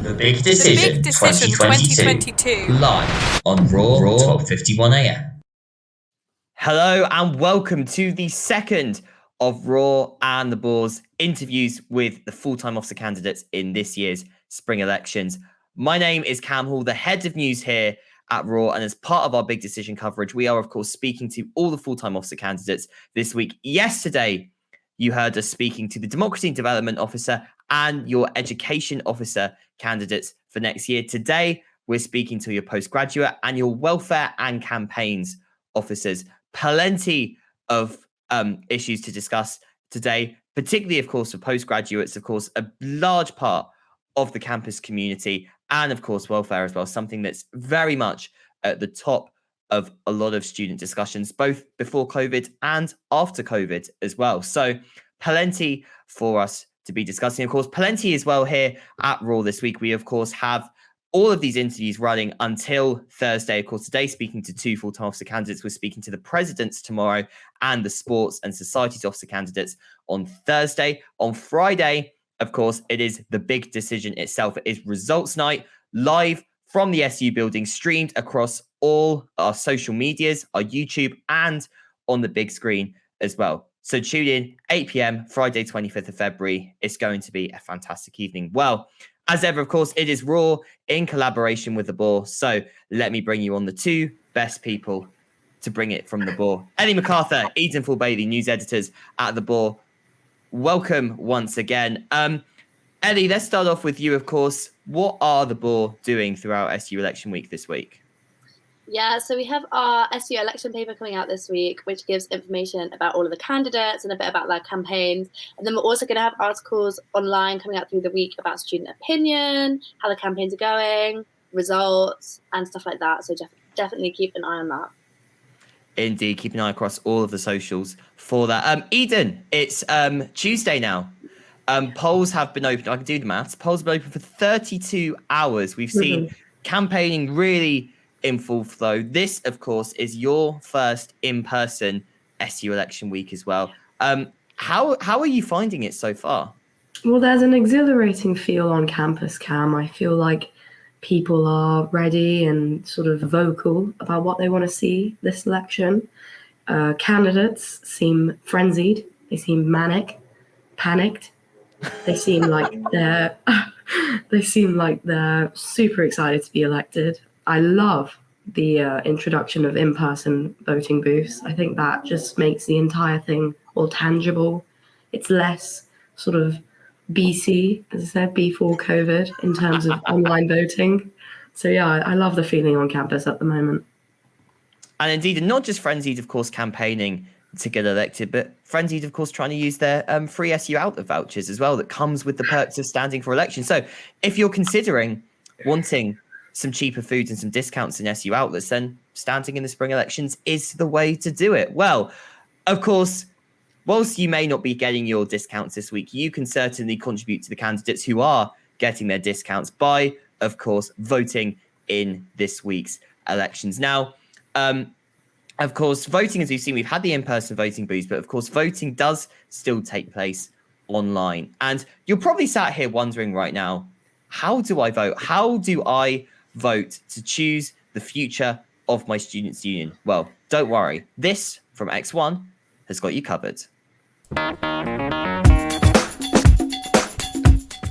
The Big Decision 2022. Live on Raw 12:51 AM. Hello and welcome to the second of Raw and the Boar's interviews with the full-time officer candidates in this year's spring elections. My name is Cam Hall, the head of news here at Raw, and as part of our Big Decision coverage, we are, of course, speaking to all the full-time officer candidates this week. Yesterday, you heard us speaking to the Democracy and Development Officer and your Education Officer candidates for next year. Today, we're speaking to your Postgraduate and your Welfare and Campaigns officers. Plenty of issues to discuss today, particularly, of course, for postgraduates, of course, a large part of the campus community, and, of course, welfare as well, something that's very much at the top of a lot of student discussions, both before COVID and after COVID as well. So plenty for us to be discussing. Of course, plenty as well here at Raw this week. We, of course, have all of these interviews running until Thursday. Of course, today speaking to two full-time officer candidates. We're speaking to the presidents tomorrow and the sports and societies officer candidates on Thursday. On Friday, of course, it is the big decision itself. It is results night, live from the SU building, streamed across all our social medias, our YouTube, and on the big screen as well. So tune in, 8 p.m, Friday, 25th of February. It's going to be a fantastic evening. Well, as ever, of course, it is Raw in collaboration with the Boar. So let me bring you on the two best people to bring it from the Boar. Ellie MacArthur, Eden Full-Bailey, news editors at the Boar. Welcome once again. Ellie, let's start off with you, of course. What are the Boar doing throughout SU election week this week? Yeah, so we have our SU election paper coming out this week, which gives information about all of the candidates and a bit about their campaigns. And then we're also going to have articles online coming out through the week about student opinion, how the campaigns are going, results, and stuff like that. So definitely keep an eye on that. Indeed, keep an eye across all of the socials for that. Eden, it's Tuesday now. Polls have been open. I can do the maths. Polls have been open for 32 hours. We've seen campaigning really in full flow. This, of course, is your first in-person SU election week as well. How are you finding it so far? Well, there's an exhilarating feel on campus, Cam. I feel like people are ready and sort of vocal about what they want to see this election. Candidates seem frenzied. They seem manic, panicked. They seem like they're super excited to be elected. I love the introduction of in-person voting booths. I think that just makes the entire thing more tangible. It's less sort of BC, as I said, before COVID, in terms of online voting. So yeah, I love the feeling on campus at the moment. And indeed, and not just frenzied, of course, campaigning to get elected, but frenzied, of course, trying to use their free SU outlet vouchers as well that comes with the perks of standing for election. So if you're considering wanting some cheaper foods and some discounts in SU outlets, then standing in the spring elections is the way to do it. Well, of course, whilst you may not be getting your discounts this week, you can certainly contribute to the candidates who are getting their discounts by, of course, voting in this week's elections. Now, of course, voting, as we've seen, we've had the in-person voting booths, but of course, voting does still take place online. And you're probably sat here wondering right now, how do I vote? How do I vote to choose the future of my students' union? Well, don't worry. This from X1 has got you covered.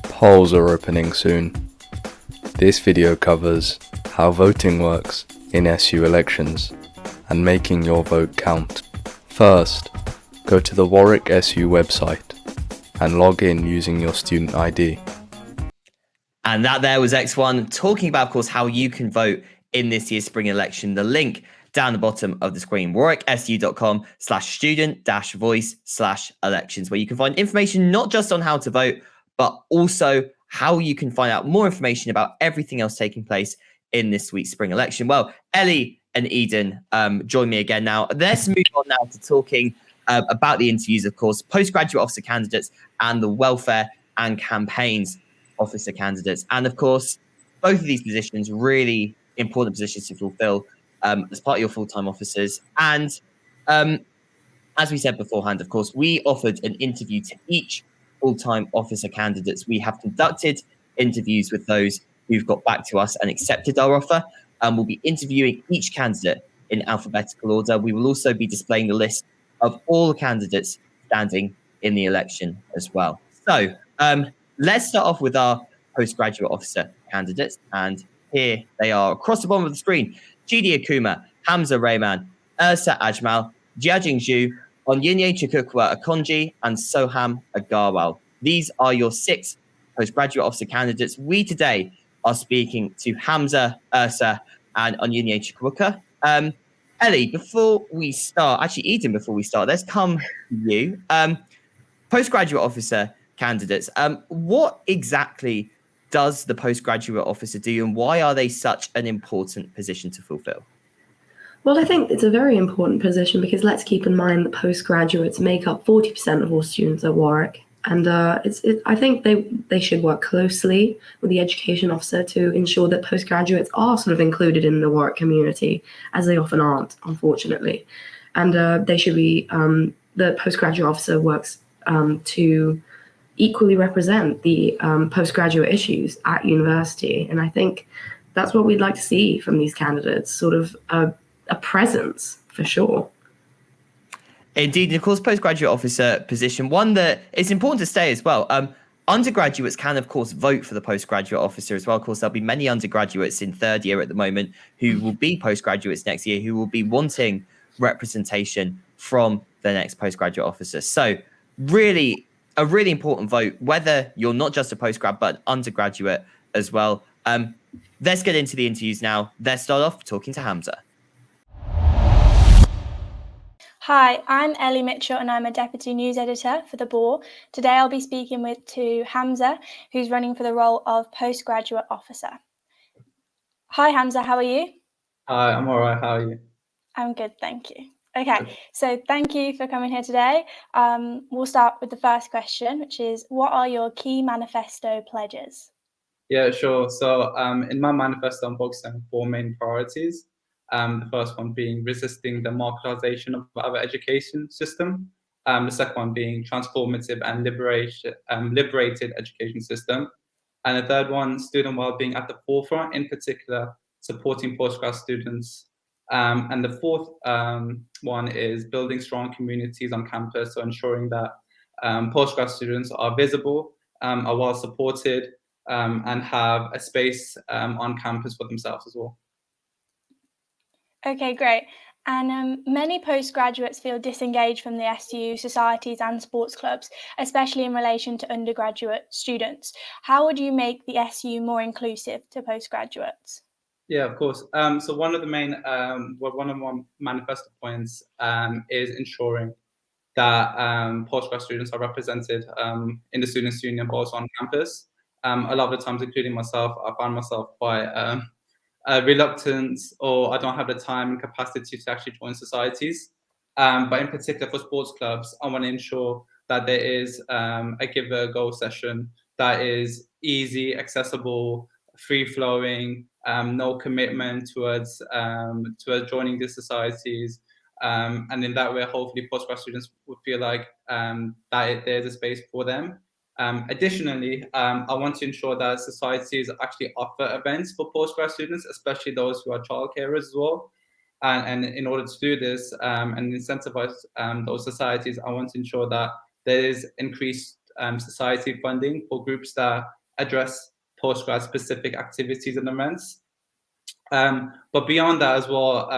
Polls are opening soon. This video covers how voting works in SU elections and making your vote count. First, go to the Warwick SU website and log in using your student ID. And that there was X1 talking about, of course, how you can vote in this year's spring election. The link down the bottom of the screen, warwicksu.com/student-voice/elections, where you can find information not just on how to vote, but also how you can find out more information about everything else taking place in this week's spring election. Well, Ellie and Eden, join me again now. Let's move on now to talking about the interviews, of course, postgraduate officer candidates and the welfare and campaigns officer candidates. And of course, both of these positions, really important positions to fulfill as part of your full-time officers. And as we said beforehand, of course, we offered an interview to each full-time officer candidates we have conducted interviews with those who've got back to us and accepted our offer. And we'll be interviewing each candidate in alphabetical order. We will also be displaying the list of all the candidates standing in the election as well. So let's start off with our postgraduate officer candidates. And here they are across the bottom of the screen: Chidi Akuma, Hamza Rehman, Ursa Ajmal, Jiajing Zhu, Onyinye Chukukwa Akonji, and Soham Agarwal. These are your 6 postgraduate officer candidates. We today are speaking to Hamza, Ursa, and Onyinye Chukwuka. Ellie, before we start, actually Eden, before we start, let's come to you. Postgraduate officer candidates, what exactly does the postgraduate officer do, and why are they such an important position to fulfill? Well, I think it's a very important position because let's keep in mind that postgraduates make up 40% of all students at Warwick. And I think they should work closely with the education officer to ensure that postgraduates are sort of included in the Warwick community, as they often aren't, unfortunately. And they should be, the postgraduate officer works to equally represent the postgraduate issues at university. And I think that's what we'd like to see from these candidates, sort of a presence, for sure. Indeed, and of course, postgraduate officer position, one that it's important to stay as well. Undergraduates can, of course, vote for the postgraduate officer as well. Of course, there'll be many undergraduates in third year at the moment who will be postgraduates next year, who will be wanting representation from the next postgraduate officer. So really, a really important vote, whether you're not just a postgrad, but undergraduate as well. Let's get into the interviews now. Let's start off talking to Hamza. Hi, I'm Ellie Mitchell and I'm a Deputy News Editor for the Boar. Today I'll be speaking to Hamza, who's running for the role of Postgraduate Officer. Hi Hamza, how are you? Hi, I'm all right. How are you? I'm good, thank you. Okay, so thank you for coming here today. We'll start with the first question, which is, what are your key manifesto pledges? Yeah, sure. So in my manifesto, I'm focusing on 4 main priorities. The first one being resisting the marketization of our education system. The second one being transformative and liberated education system. And the third one, student well-being at the forefront, in particular, supporting postgrad students. And the fourth one is building strong communities on campus, so ensuring that postgrad students are visible, are well supported, and have a space on campus for themselves as well. Okay, great. And many postgraduates feel disengaged from the SU societies and sports clubs, especially in relation to undergraduate students. How would you make the SU more inclusive to postgraduates? Yeah, of course. So one of the main, one of my manifesto points is ensuring that postgrad students are represented in the Students' Union, but also on campus. A lot of the times, including myself, I find myself quite reluctant, or I don't have the time and capacity to actually join societies. But in particular for sports clubs, I want to ensure that there is a give a go session that is easy, accessible, free flowing, no commitment towards joining these societies. And in that way, hopefully postgrad students would feel like that there's a space for them. Additionally, I want to ensure that societies actually offer events for postgrad students, especially those who are childcarers as well. And in order to do this and incentivize those societies, I want to ensure that there is increased society funding for groups that address postgrad specific activities and events. But beyond that as well,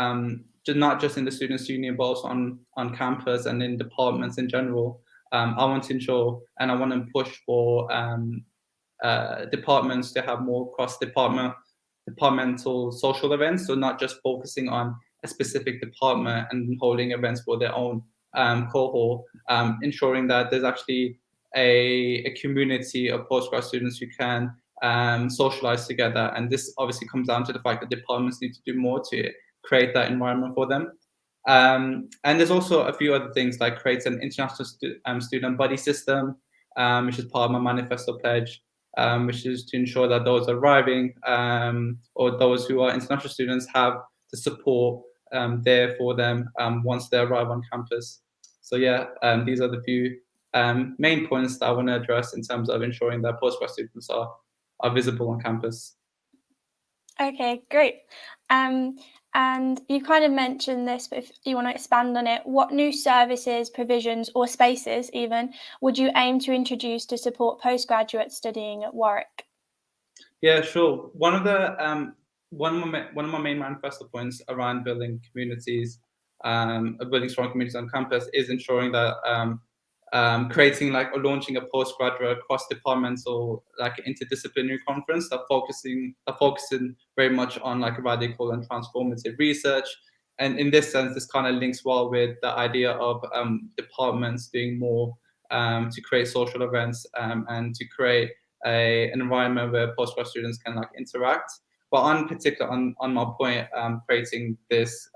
not just in the Students' Union, but also on campus and in departments in general, I want to ensure and I want to push for departments to have more cross-departmental social events, so not just focusing on a specific department and holding events for their own cohort, ensuring that there's actually a community of postgrad students who can socialize together. And this obviously comes down to the fact that departments need to do more to create that environment for them. And there's also a few other things, like create an international student buddy system, which is part of my Manifesto Pledge, which is to ensure that those arriving or those who are international students have the support there for them once they arrive on campus. So yeah, these are the few main points that I want to address in terms of ensuring that postgrad students are are visible on campus. Okay, great. And you kind of mentioned this, but if you want to expand on it, what new services, provisions, or spaces even would you aim to introduce to support postgraduate studying at Warwick? Yeah, sure. One of my main manifesto points around building communities, building strong communities on campus, is ensuring that creating or launching a postgraduate cross-departmental interdisciplinary conference that focusing very much on radical and transformative research. And in this sense, this kind of links well with the idea of departments doing more to create social events and to create an environment where postgrad students can interact. But on my point, creating this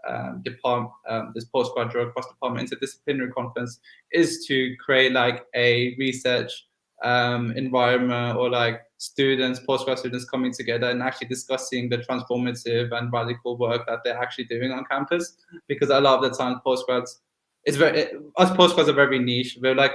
this postgraduate cross-department interdisciplinary conference is to create a research environment, or postgrad students coming together and actually discussing the transformative and radical work that they're actually doing on campus. Because a lot of the time, us postgrads are very niche. We're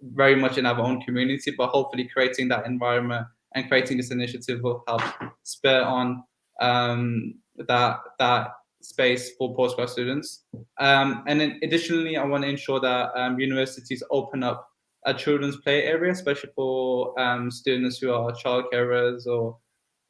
very much in our own community, but hopefully creating that environment and creating this initiative will help spur on that space for postgrad students. And then additionally, I want to ensure that universities open up a children's play area, especially for students who are childcarers or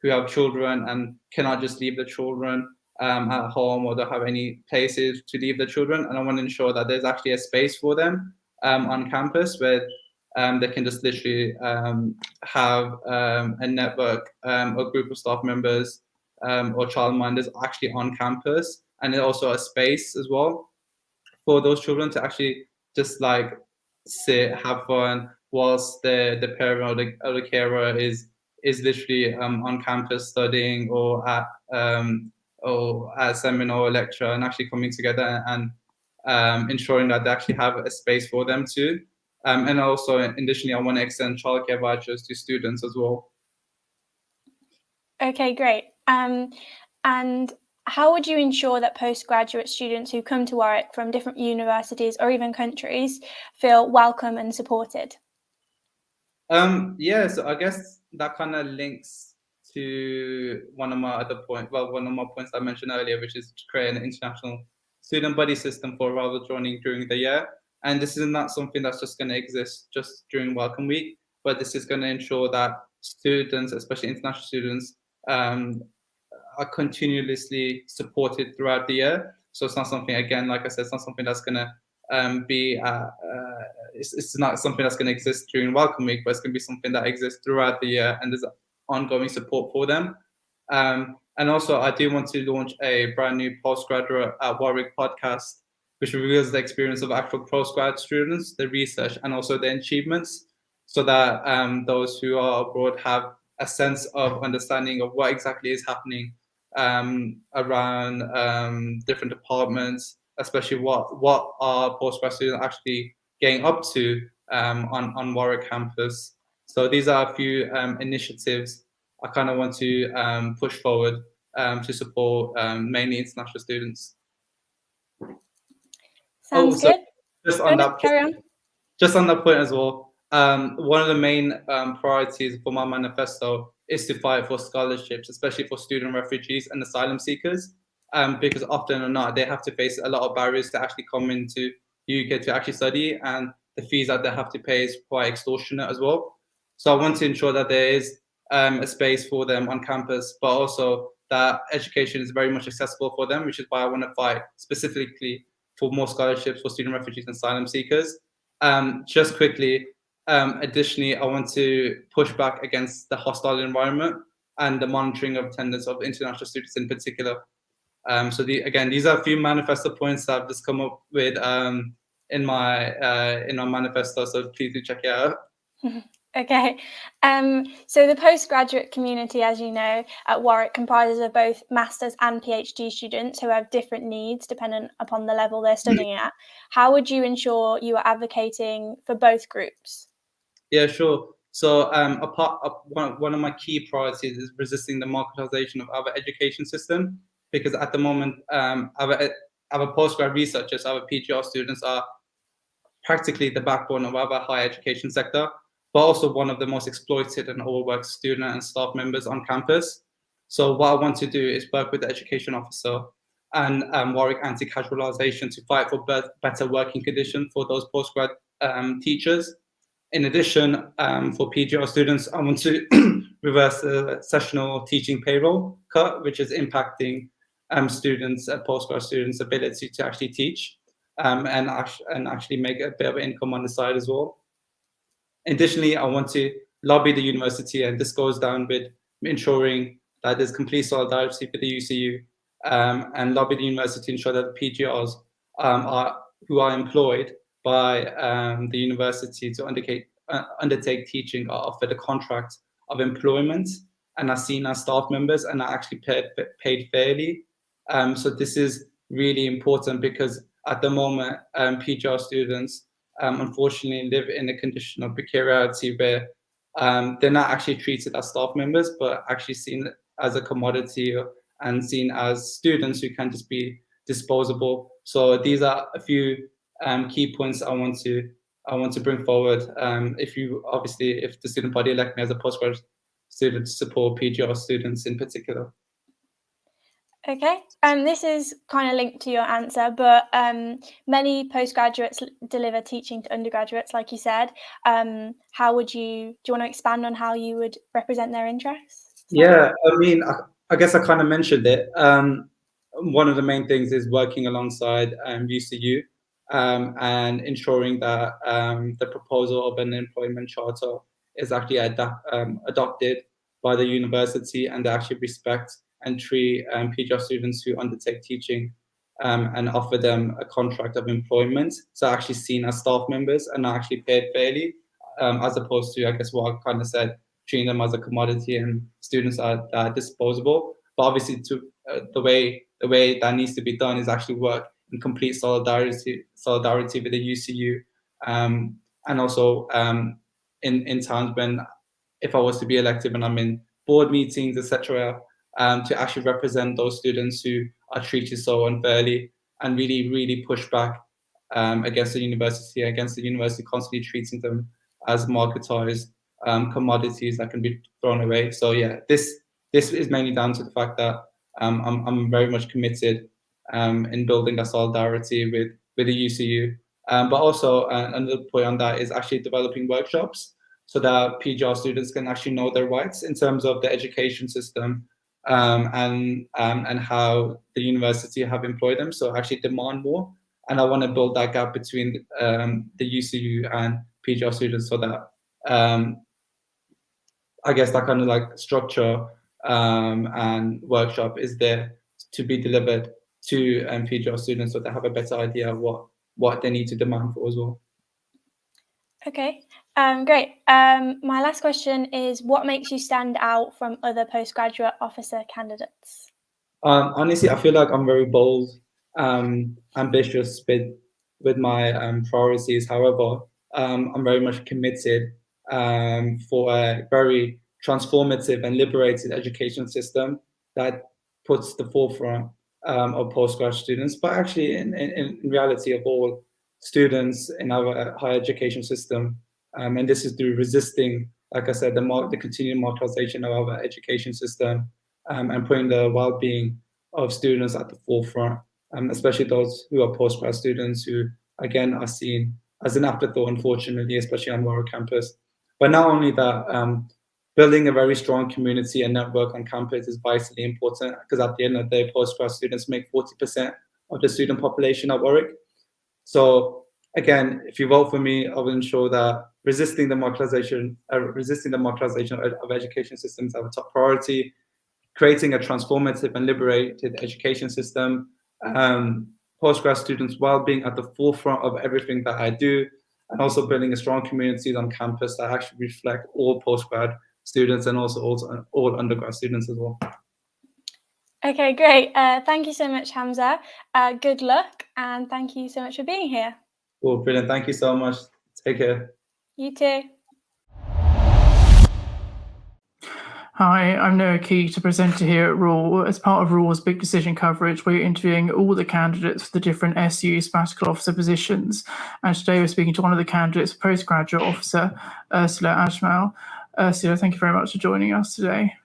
who have children and cannot just leave the children at home, or don't have any places to leave the children. And I want to ensure that there's actually a space for them on campus where they can just literally have a network, a group of staff members or childminders actually on campus, and then also a space as well for those children to actually just sit, have fun, whilst the parent or the carer is literally on campus studying or at a seminar or lecture, and actually coming together and ensuring that they actually have a space for them too. And also, additionally, I want to extend childcare vouchers to students as well. Okay, great. And how would you ensure that postgraduate students who come to Warwick from different universities or even countries feel welcome and supported? Yeah, so I guess that kind of links to one of my points I mentioned earlier, which is to create an international student buddy system for arrival joining during the year. And this is not something that's just going to exist just during Welcome Week, but this is going to ensure that students, especially international students, are continuously supported throughout the year. So it's not something, again, like I said, it's not something that's going to it's not something that's going to exist during Welcome Week, but it's going to be something that exists throughout the year, and there's ongoing support for them. And also, I do want to launch a brand new Postgraduate at Warwick podcast, which reveals the experience of actual postgrad students, the research, and also their achievements, so that those who are abroad have a sense of understanding of what exactly is happening around different departments, especially what our postgrad students actually getting up to on Warwick campus. So these are a few initiatives I kind of want to push forward to support mainly international students. Sounds good. Just on that point as well, one of the main priorities for my manifesto is to fight for scholarships, especially for student refugees and asylum seekers, because often or not, they have to face a lot of barriers to actually come into the UK to actually study, and the fees that they have to pay is quite extortionate as well. So I want to ensure that there is a space for them on campus, but also that education is very much accessible for them, which is why I want to fight specifically for more scholarships for student refugees and asylum seekers. Just quickly, additionally, I want to push back against the hostile environment and the monitoring of attendance of international students in particular. So these are a few manifesto points that I've just come up with in my manifesto, so please do check it out. Okay, so the postgraduate community, as you know, at Warwick comprises of both Masters and PhD students who have different needs dependent upon the level they're studying at. How would you ensure you are advocating for both groups? Yeah, sure. So one of my key priorities is resisting the marketization of our education system, because at the moment, our postgrad researchers, our PGR students are practically the backbone of our higher education sector. but also one of the most exploited and overworked student and staff members on campus. So what I want to do is work with the education officer and Warwick Anti-Casualisation to fight for better working conditions for those postgrad teachers. In addition, for PGR students, I want to reverse the sessional teaching payroll cut, which is impacting students, postgrad students' ability to actually teach and actually make a bit of income on the side as well. Additionally, I want to lobby the university, and this goes down with ensuring that there's complete solidarity with the UCU, and lobby the university to ensure that the PGRs who are employed by the university to undertake teaching are offered a contract of employment and are seen as staff members and are actually paid fairly. So this is really important because at the moment, PGR students unfortunately live in a condition of precarity where they're not actually treated as staff members, but actually seen as a commodity and seen as students who can just be disposable. So these are a few key points I want to bring forward. If the student body elect me as a postgraduate student to support PGR students in particular. Okay, this is kind of linked to your answer, but many postgraduates deliver teaching to undergraduates, like you said. Do you want to expand on how you would represent their interests? Yeah, I mean, I guess I kind of mentioned it. One of the main things is working alongside UCU and ensuring that the proposal of an employment charter is actually adopted by the university, and they actually respect and treat PGR students who undertake teaching and offer them a contract of employment, so actually seen as staff members and are actually paid fairly, as opposed to, I guess, what I kind of said, treating them as a commodity and students are disposable. But obviously, the way that needs to be done is actually work in complete solidarity with the UCU, and also in times when, if I was to be elected and I'm in board meetings, etc., to actually represent those students who are treated so unfairly and really push back against the university constantly treating them as marketized commodities that can be thrown away. So yeah, this is mainly down to the fact that I'm very much committed in building that solidarity with the UCU. But also another point on that is actually developing workshops so that PGR students can actually know their rights in terms of the education system and how the university have employed them. So actually demand more. And I want to build that gap between the UCU and PGR students so that I guess that kind of like structure and workshop is there to be delivered to PGR students so they have a better idea of what they need to demand for as well. Okay, great. My last question is, what makes you stand out from other postgraduate officer candidates? Honestly, I feel like I'm very bold, ambitious with my priorities. However, I'm very much committed for a very transformative and liberated education system that puts the forefront of postgrad students, but actually in reality of all students in our higher education system. And this is through resisting, like I said, the continued marketization of our education system and putting the well-being of students at the forefront, especially those who are postgrad students who, again, are seen as an afterthought, unfortunately, especially on Warwick campus. But not only that, building a very strong community and network on campus is vitally important because at the end of the day, postgrad students make 40% of the student population at Warwick. So again, if you vote for me, I will ensure that resisting the marketization of education systems are a top priority, creating a transformative and liberated education system, postgrad students' well-being at the forefront of everything that I do, and also building a strong community on campus that actually reflect all postgrad students and also all undergrad students as well. Okay, great. Thank you so much, Hamza. Good luck, and thank you so much for being here. Cool, brilliant. Thank you so much. Take care. You too. Hi, I'm Noah Key, to presenter here at RAW. As part of RAW's Big Decision coverage, we're interviewing all the candidates for the different SU sabbatical officer positions. And today we're speaking to one of the candidates for postgraduate officer, Ursula Ajmal. Ursula, thank you very much for joining us today.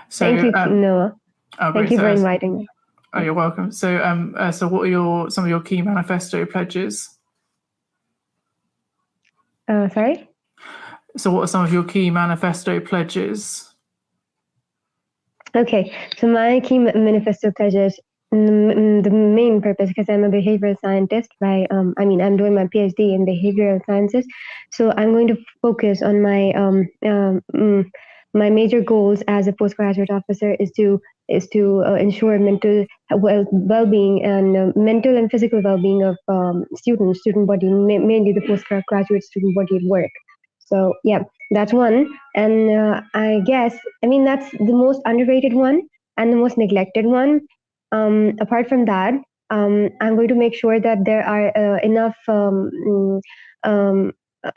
So, thank you, Noah. Thank you for inviting me. Oh, you're welcome. So, so what are some of your key manifesto pledges? Sorry? So what are some of your key manifesto pledges? Okay, so my key manifesto pledges, the main purpose, because I'm a behavioral scientist, I'm doing my PhD in behavioral sciences. So I'm going to focus on my my major goals as a postgraduate officer is to ensure mental well-being and mental and physical well-being of student body, mainly the postgraduate student body at work. So yeah, that's one. And I guess, that's the most underrated one and the most neglected one. Apart from that, I'm going to make sure that there are enough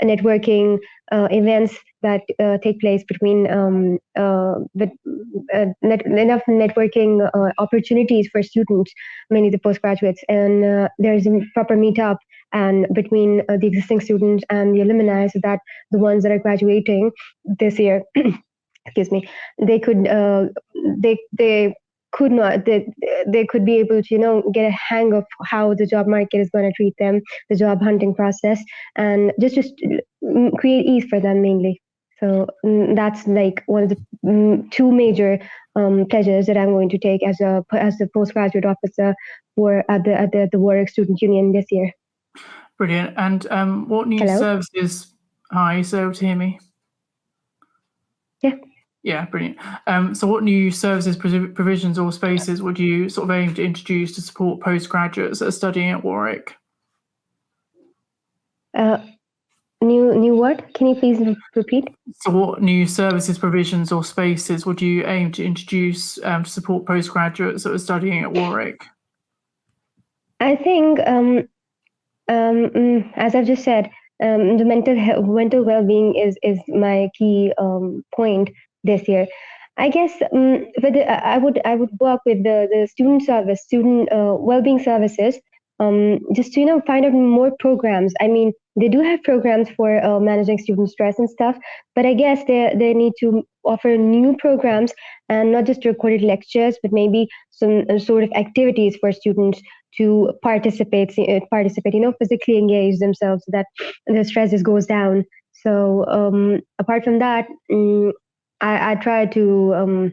networking events that take place between enough networking opportunities for students, mainly the postgraduates, and there's a proper meetup and between the existing students and the alumni, so that the ones that are graduating this year, excuse me, they could they could be able to get a hang of how the job market is going to treat them, the job hunting process, and just create ease for them mainly. So that's like one of the two major pledges that I'm going to take as the postgraduate officer at the Warwick Student Union this year. Brilliant. And what new services? Hi, so able to hear me? Yeah. Yeah, brilliant. So what new services, provisions or spaces would you sort of aim to introduce to support postgraduates that are studying at Warwick? New what? Can you please repeat? So what new services, provisions or spaces would you aim to introduce to support postgraduates that are studying at Warwick? I think, as I've just said, the mental well-being is my key point this year. I guess I would work with the student well-being services, just to find out more programs. They do have programs for managing student stress and stuff, but I guess they need to offer new programs and not just recorded lectures, but maybe some sort of activities for students to participate, physically engage themselves so that the stress goes down. So apart from that, I try to,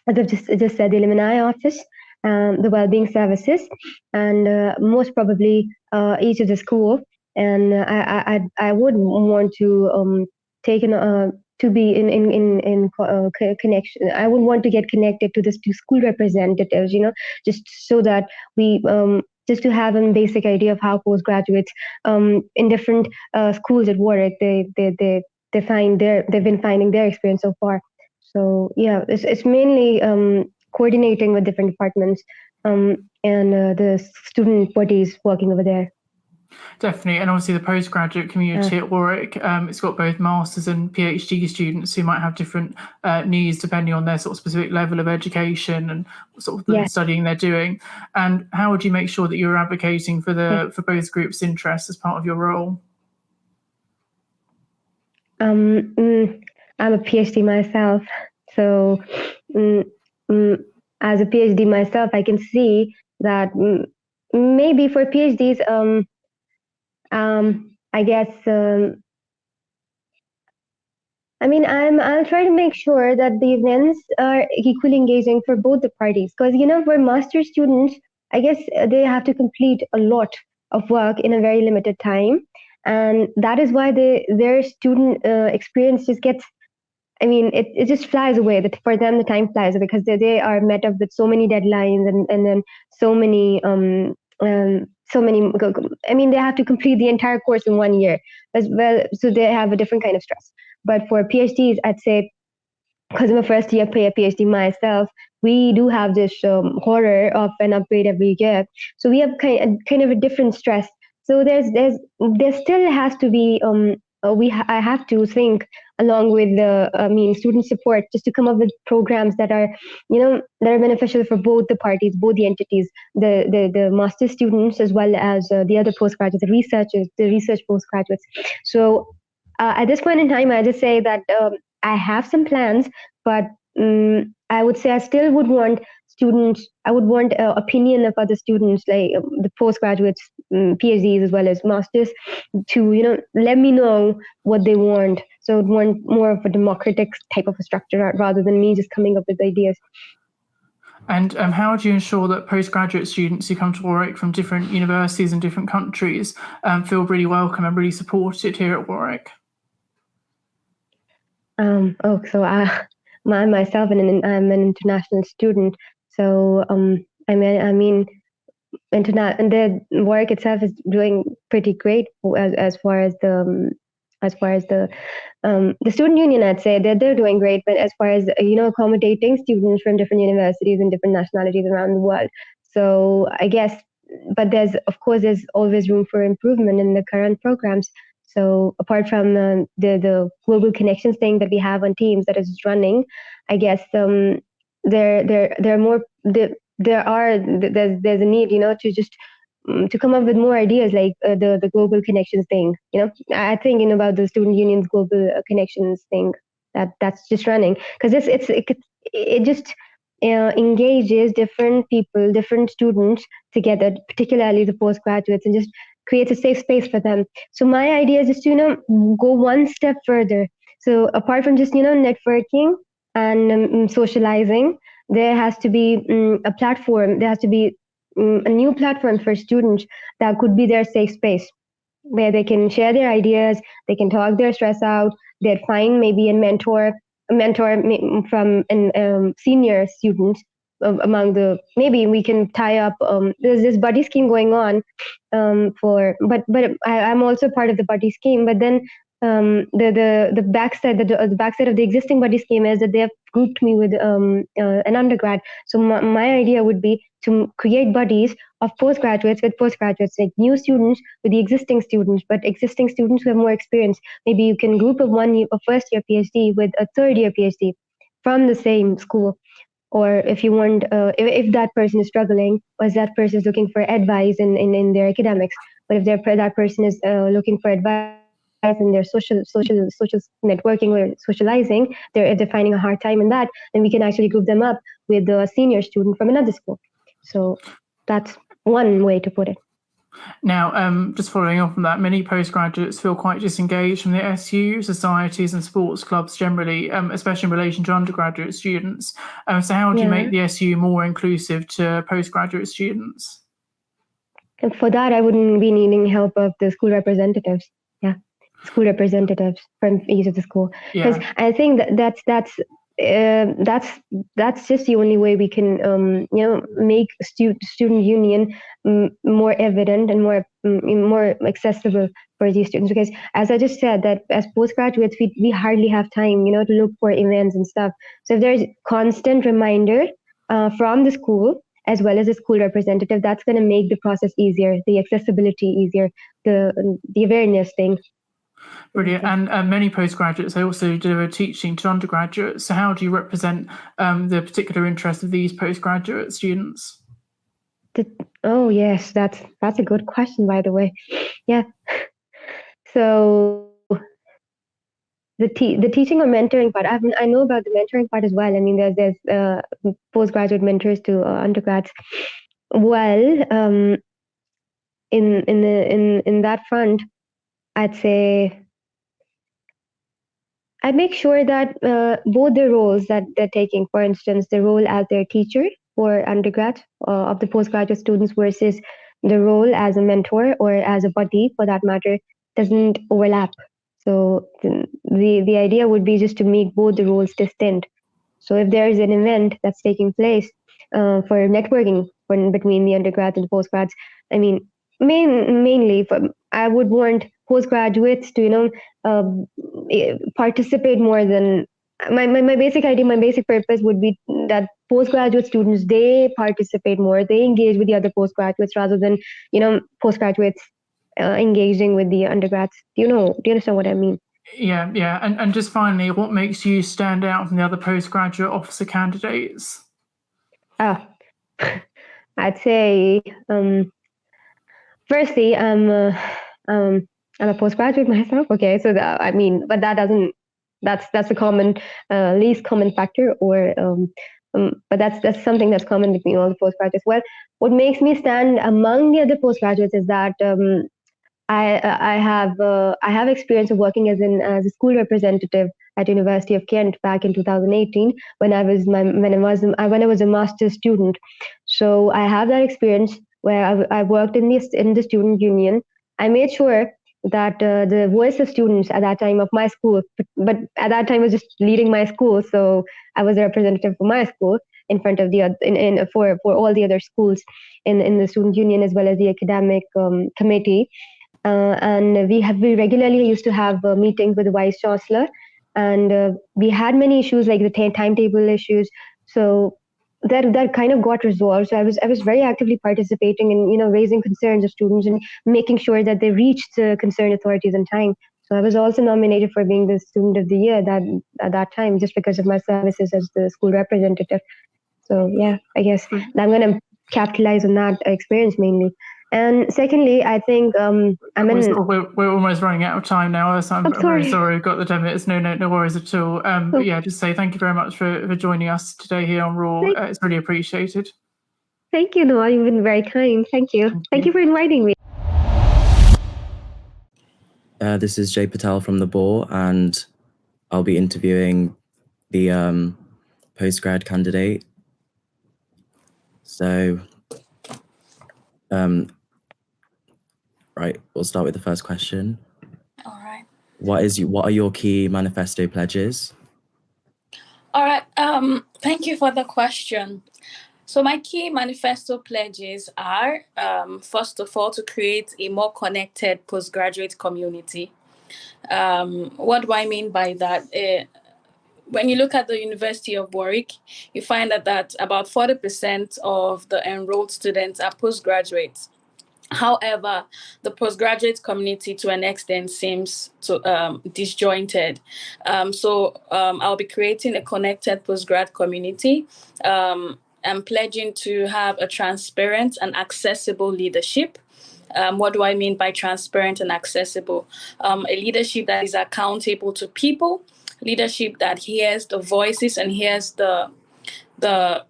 as I've just said, the alumni office, the well-being services, and most probably each of the school. And I would want to take to be in connection. I would want to get connected to the school representatives, just so that we just to have a basic idea of how postgraduates in different schools at Warwick they've been finding their experience so far. So yeah, it's mainly coordinating with different departments and the student bodies working over there. Definitely, and obviously the postgraduate community at Warwick, it's got both masters and PhD students who might have different needs depending on their sort of specific level of education and sort of the studying they're doing. And how would you make sure that you're advocating for for both groups' interests as part of your role? I'm a PhD myself, so as a PhD myself, I can see that maybe for PhDs, I guess, I'll try to make sure that the events are equally engaging for both the parties. Because, for master students, I guess they have to complete a lot of work in a very limited time. And that is why their student experience just gets, it just flies away. That for them, the time flies away because they are met up with so many deadlines and then so many they have to complete the entire course in 1 year as well, so they have a different kind of stress. But for PhDs, I'd say, because I'm a first year PhD myself, we do have this horror of an upgrade every year, so we have kind of a different stress. So there still has to be I have to think along with the student support, just to come up with programs that are beneficial for both the parties, both the entities, the master's students as well as the other postgraduates, the research postgraduates. So at this point in time, I just say that I have some plans, but I would say I still would want students. I would want opinion of other students, like the postgraduates, PhDs as well as masters, to let me know what they want. So I would want more of a democratic type of a structure rather than me just coming up with ideas. And how do you ensure that postgraduate students who come to Warwick from different universities and different countries feel really welcome and really supported here at Warwick? Myself, I'm an international student. So the Warwick itself is doing pretty great as far as the student union. I'd say they're doing great, but as far as accommodating students from different universities and different nationalities around the world. So I guess, but there's always room for improvement in the current programs. So apart from the global connections thing that we have on Teams that is running, I guess there's a need, to just to come up with more ideas like the global connections thing. I think about the student union's global connections thing that's just running, because it just engages different people, different students together, particularly the postgraduates, and just creates a safe space for them. So my idea is just to go one step further. So apart from just networking and socializing, there has to be a platform. There has to be a new platform for students that could be their safe space, where they can share their ideas, they can talk their stress out, they'd find maybe a mentor from senior students maybe we can tie up. There's this buddy scheme going on but I'm also part of the buddy scheme. But then the backside of the existing buddy scheme is that they have grouped me with an undergrad. So my idea would be to create buddies of postgraduates with postgraduates, like new students with the existing students, but existing students who have more experience. Maybe you can group a first year PhD with a third year PhD from the same school. Or if you want, if that person is struggling, or if that person is looking for advice in their academics, but if that person is looking for advice in their social networking or socializing, if they're finding a hard time in that, then we can actually group them up with a senior student from another school. So that's one way to put it. Now, just following on from that, many postgraduates feel quite disengaged from the SU, societies and sports clubs generally, especially in relation to undergraduate students. So how do you make the SU more inclusive to postgraduate students? And for that, I wouldn't be needing help of the school representatives. School representatives from each of the school. Because I think that's just the only way we can make student union more evident and more accessible for these students. Because as I just said, that as postgraduates we hardly have time to look for events and stuff. So if there's constant reminder from the school as well as the school representative, that's going to make the process easier, the accessibility easier, the awareness thing. Brilliant. And many postgraduates, they also deliver teaching to undergraduates. So how do you represent the particular interests of these postgraduate students? Oh, yes, that's a good question, by the way. Yeah. So the teaching or mentoring part, I know about the mentoring part as well. I mean, there's postgraduate mentors to undergrads. Well, in that front, I'd say I make sure that both the roles that they're taking, for instance, the role as their teacher for undergrad of the postgraduate students versus the role as a mentor or as a buddy, for that matter, doesn't overlap. So the idea would be just to make both the roles distinct. So if there is an event that's taking place for networking between the undergrads and the postgrads, I mean, mainly I would want postgraduates to participate more than my basic idea. My basic purpose would be that postgraduate students, they participate more, they engage with the other postgraduates rather than postgraduates engaging with the undergrads. Do you understand what I mean? Yeah. And just finally, what makes you stand out from the other postgraduate officer candidates? I'd say, firstly, I'm a postgraduate myself. Okay, so but that's a common, least common factor, but that's something that's common between all the postgraduates. Well, what makes me stand among the other postgraduates is that I have experience of working as a school representative at University of Kent back in 2018 when I was a master's student. So I have that experience where I worked in the student union. I made sure that the voice of students at that time of my school, but at that time I was just leading my school, so I was a representative for my school in front of for all the other schools in the student union as well as the academic committee. And we regularly used to have meetings with the vice chancellor, and we had many issues like the timetable issues. So that kind of got resolved. So I was very actively participating in raising concerns of students and making sure that they reached the concerned authorities in time. So I was also nominated for being the student of the year at that time, just because of my services as the school representative. So yeah, I guess I'm going to capitalize on that experience mainly. And secondly, I think we're almost running out of time now. So I'm very sorry. We've got the 10 minutes. No worries at all. But yeah, just say thank you very much for joining us today here on Raw. It's really appreciated. Thank you, Noah. You've been very kind. Thank you. Thank you for inviting me. This is Jay Patel from the Boar, and I'll be interviewing the post-grad candidate. So, right, we'll start with the first question. All right. What are your key manifesto pledges? All right. Thank you for the question. So my key manifesto pledges are, first of all, to create a more connected postgraduate community. What do I mean by that? When you look at the University of Warwick, you find that about 40% of the enrolled students are postgraduates. However, the postgraduate community to an extent seems disjointed. So I'll be creating a connected postgrad community. I'm pledging to have a transparent and accessible leadership. What do I mean by transparent and accessible? A leadership that is accountable to people, leadership that hears the voices and hears the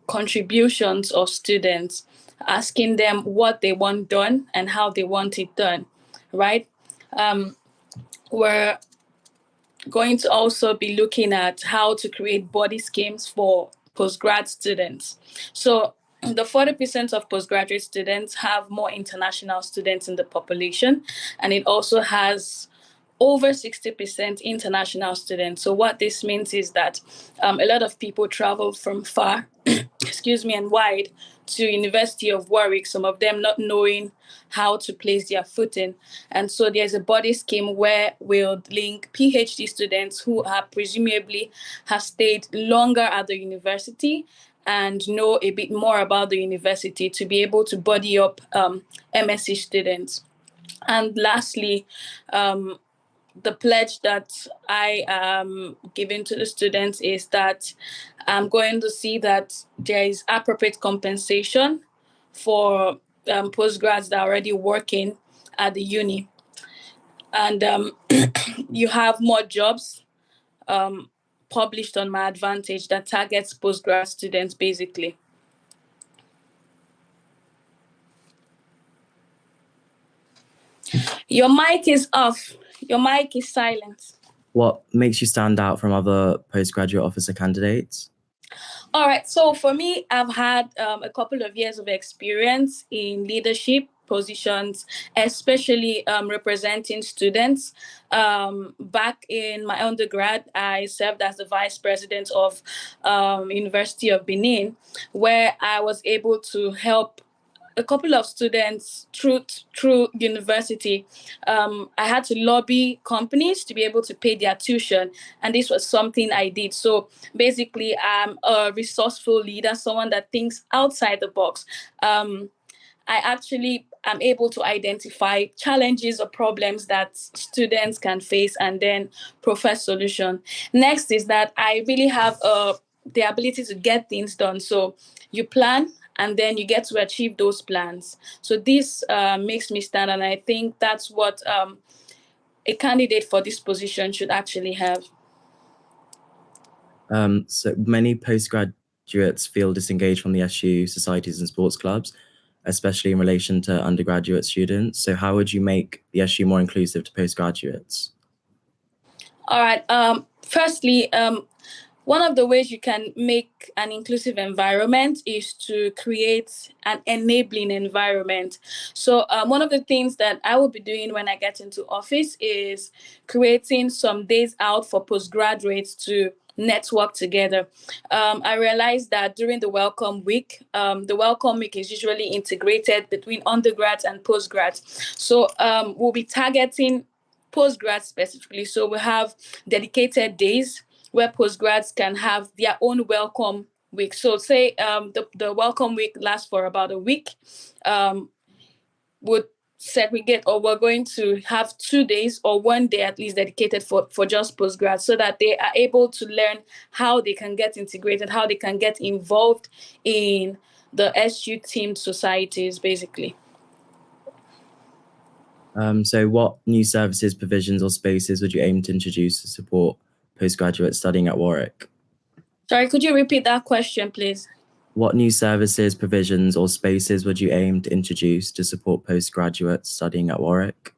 contributions of students, asking them what they want done and how they want it done, right? We're going to also be looking at how to create body schemes for postgrad students. So the 40% of postgraduate students have more international students in the population, and it also has over 60% international students. So what this means is that a lot of people travel from far, and wide to University of Warwick, some of them not knowing how to place their footing. And so there's a body scheme where we'll link PhD students who are presumably have stayed longer at the university and know a bit more about the university to be able to body up MSc students. And lastly, the pledge that I am giving to the students is that I'm going to see that there is appropriate compensation for postgrads that are already working at the uni. And you have more jobs published on My Advantage that targets postgrad students, basically. Your mic is off. Your mic is silent. What makes you stand out from other postgraduate officer candidates? All right. So for me, I've had a couple of years of experience in leadership positions, especially representing students. Back in my undergrad, I served as the vice president of University of Benin, where I was able to help a couple of students through university. I had to lobby companies to be able to pay their tuition, and this was something I did. So basically, I'm a resourceful leader, someone that thinks outside the box. I actually am able to identify challenges or problems that students can face and then provide solution. Next is that I really have the ability to get things done. So you plan and then you get to achieve those plans. So this makes me stand, and I think that's what a candidate for this position should actually have. So many postgraduates feel disengaged from the SU societies and sports clubs, especially in relation to undergraduate students. So how would you make the SU more inclusive to postgraduates? All right. Firstly, one of the ways you can make an inclusive environment is to create an enabling environment. So one of the things that I will be doing when I get into office is creating some days out for postgraduates to network together. I realized that during the Welcome Week is usually integrated between undergrads and postgrads. So we'll be targeting postgrads specifically. So we have dedicated days where postgrads can have their own welcome week. So say the welcome week lasts for about a week, would segregate, or we're going to have 2 days or 1 day at least dedicated for just postgrads, so that they are able to learn how they can get integrated, how they can get involved in the SU teamed societies, basically. So what new services, provisions, or spaces would you aim to introduce to support postgraduates studying at Warwick? Sorry, could you repeat that question, please? What new services, provisions, or spaces would you aim to introduce to support postgraduates studying at Warwick?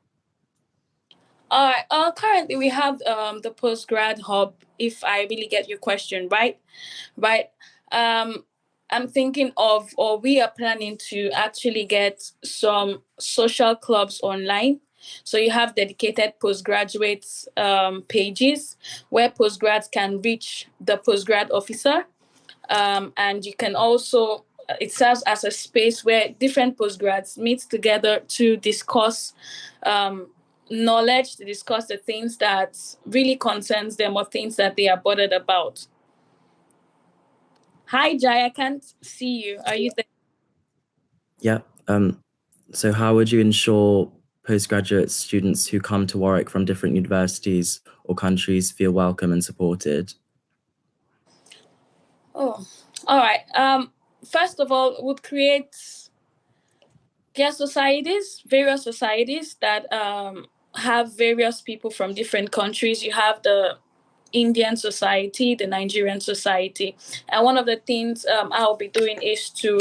Currently, we have the Postgrad Hub, if I really get your question right. I'm thinking of, or we are planning to actually get some social clubs online. So you have dedicated postgraduates pages where postgrads can reach the postgrad officer. And you can also, it serves as a space where different postgrads meet together to discuss knowledge, to discuss the things that really concerns them or things that they are bothered about. Hi, Jai, I can't see you. Are you there? Yeah. So how would you ensure postgraduate students who come to Warwick from different universities or countries feel welcome and supported? Oh, all right. First of all, we'll create various societies that have various people from different countries. You have the Indian society, the Nigerian society. And one of the things I'll be doing is to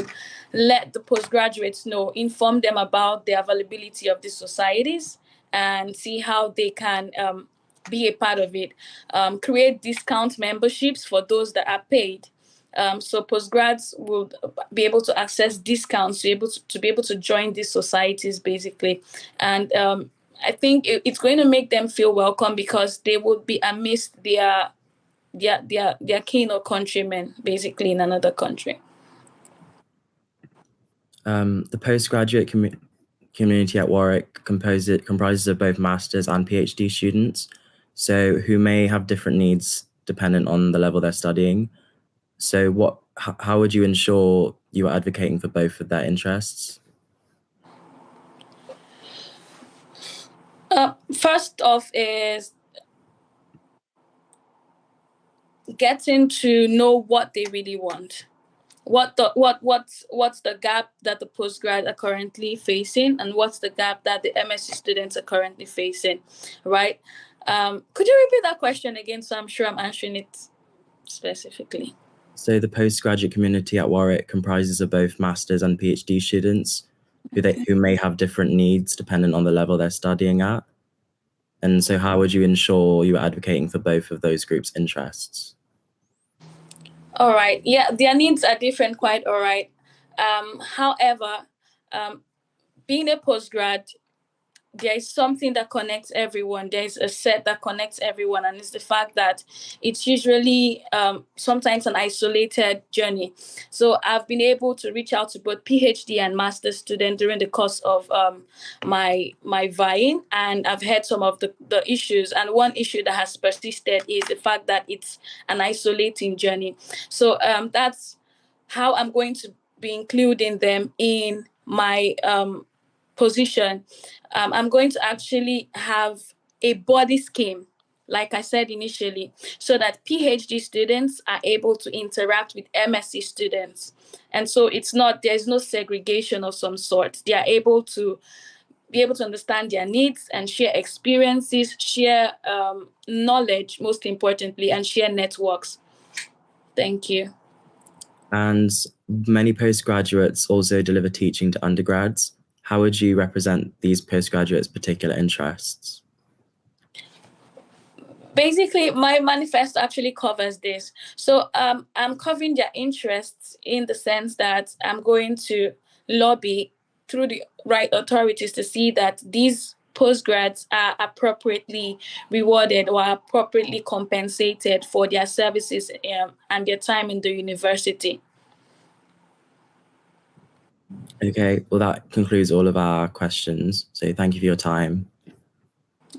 let the postgraduates know, inform them about the availability of these societies and see how they can be a part of it. Create discount memberships for those that are paid. So postgrads will be able to access discounts to be able to join these societies, basically. And I think it's going to make them feel welcome, because they would be amidst their kin or countrymen, basically, in another country. The postgraduate community at Warwick comprises of both masters and PhD students, so who may have different needs dependent on the level they're studying. So how would you ensure you are advocating for both of their interests? First off is getting to know what they really want. What's the gap that the postgrad are currently facing, and what's the gap that the MSc students are currently facing, right? Could you repeat that question again, so I'm sure I'm answering it specifically? So the postgraduate community at Warwick comprises of both masters and PhD students who may have different needs dependent on the level they're studying at. And so how would you ensure you are advocating for both of those groups' interests? All right. Yeah, their needs are different, quite all right. However, being a postgrad, there is something that connects everyone. There is a set that connects everyone, and it's the fact that it's usually sometimes an isolated journey. So I've been able to reach out to both PhD and master's students during the course of my vying, and I've heard some of the issues. And one issue that has persisted is the fact that it's an isolating journey. So that's how I'm going to be including them in my position, I'm going to actually have a body scheme, like I said initially, so that PhD students are able to interact with MSc students. And so there's no segregation of some sort. They are able to understand their needs and share experiences, share knowledge, most importantly, and share networks. Thank you. And many postgraduates also deliver teaching to undergrads. How would you represent these postgraduates' particular interests? Basically, my manifesto actually covers this. So I'm covering their interests in the sense that I'm going to lobby through the right authorities to see that these postgrads are appropriately rewarded or appropriately compensated for their services and their time in the university. Okay, well, that concludes all of our questions. So thank you for your time.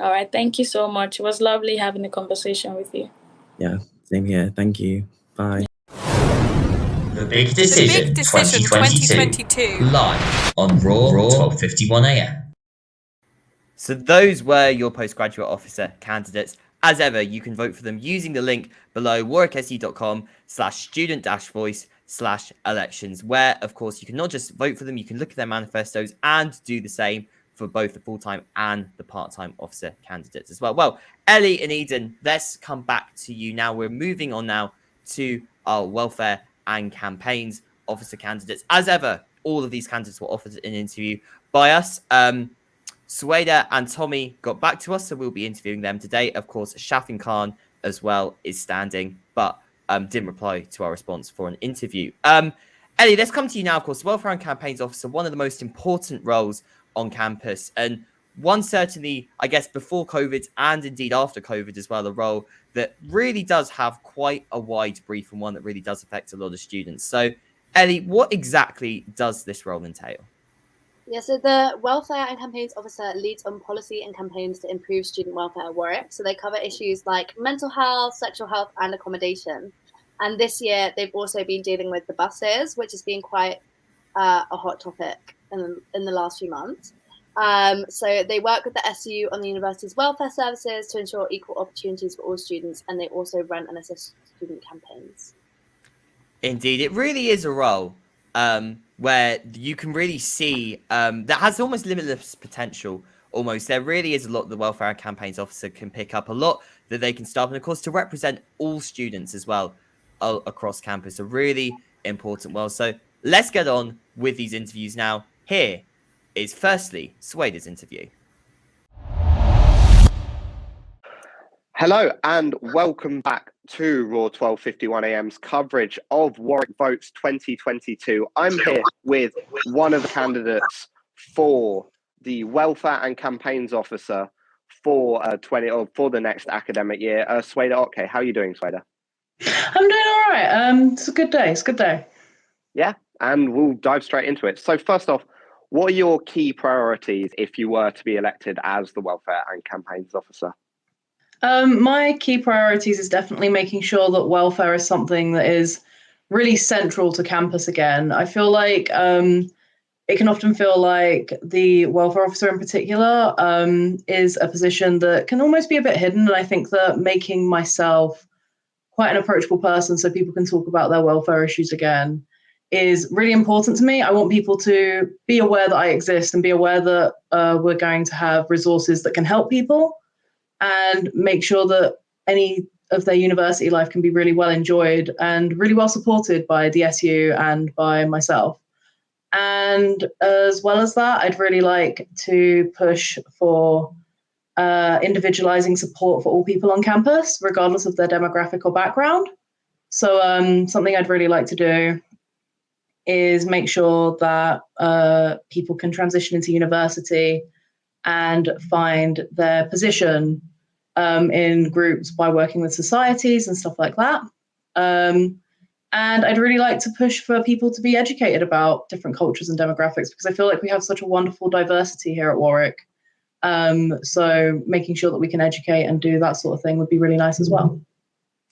All right, thank you so much. It was lovely having a conversation with you. Yeah, same here. Thank you. Bye. The Big Decision 2022 live on Raw 12:51 AM. So those were your postgraduate officer candidates. As ever, you can vote for them using the link below warwicksu.com/student-voice/elections, where, of course, you can not just vote for them, you can look at their manifestos and do the same for both the full-time and the part-time officer candidates as well. Well, Ellie and Eden, let's come back to you now. We're moving on now to our welfare and campaigns officer candidates. As ever, all of these candidates were offered an interview by us. Sueda and Tommy got back to us, so we'll be interviewing them today. Of course, Shafin Khan as well is standing, but didn't reply to our response for an interview. Ellie, let's come to you now. Of course, welfare and campaigns officer, one of the most important roles on campus, and one certainly, I guess, before COVID and indeed after COVID as well, a role that really does have quite a wide brief and one that really does affect a lot of students. So, Ellie, what exactly does this role entail? Yeah, so the Welfare and Campaigns Officer leads on policy and campaigns to improve student welfare at Warwick. So they cover issues like mental health, sexual health, and accommodation. And this year, they've also been dealing with the buses, which has been quite a hot topic in the last few months. So they work with the SU on the university's welfare services to ensure equal opportunities for all students, and they also run and assist student campaigns. Indeed, it really is a role where you can really see that has almost limitless potential. Almost, there really is a lot the welfare and campaigns officer can pick up, a lot that they can start, and of course to represent all students as well across campus. A really important role. So let's get on with these interviews now. Here is firstly Sueda's interview. Hello and welcome back to Raw 12:51 AM's coverage of Warwick Votes 2022. I'm here with one of the candidates for the Welfare and Campaigns Officer for the next academic year, Sueda Otke. How are you doing, Sueda? I'm doing all right. It's a good day. It's a good day. Yeah, and we'll dive straight into it. So first off, what are your key priorities if you were to be elected as the Welfare and Campaigns Officer? My key priorities is definitely making sure that welfare is something that is really central to campus again. I feel like it can often feel like the welfare officer in particular is a position that can almost be a bit hidden. And I think that making myself quite an approachable person so people can talk about their welfare issues again is really important to me. I want people to be aware that I exist and be aware that we're going to have resources that can help people, and make sure that any of their university life can be really well enjoyed and really well supported by the SU and by myself. And as well as that, I'd really like to push for individualizing support for all people on campus, regardless of their demographic or background. So something I'd really like to do is make sure that people can transition into university and find their position in groups by working with societies and stuff like that. And I'd really like to push for people to be educated about different cultures and demographics, because I feel like we have such a wonderful diversity here at Warwick. So making sure that we can educate and do that sort of thing would be really nice as well.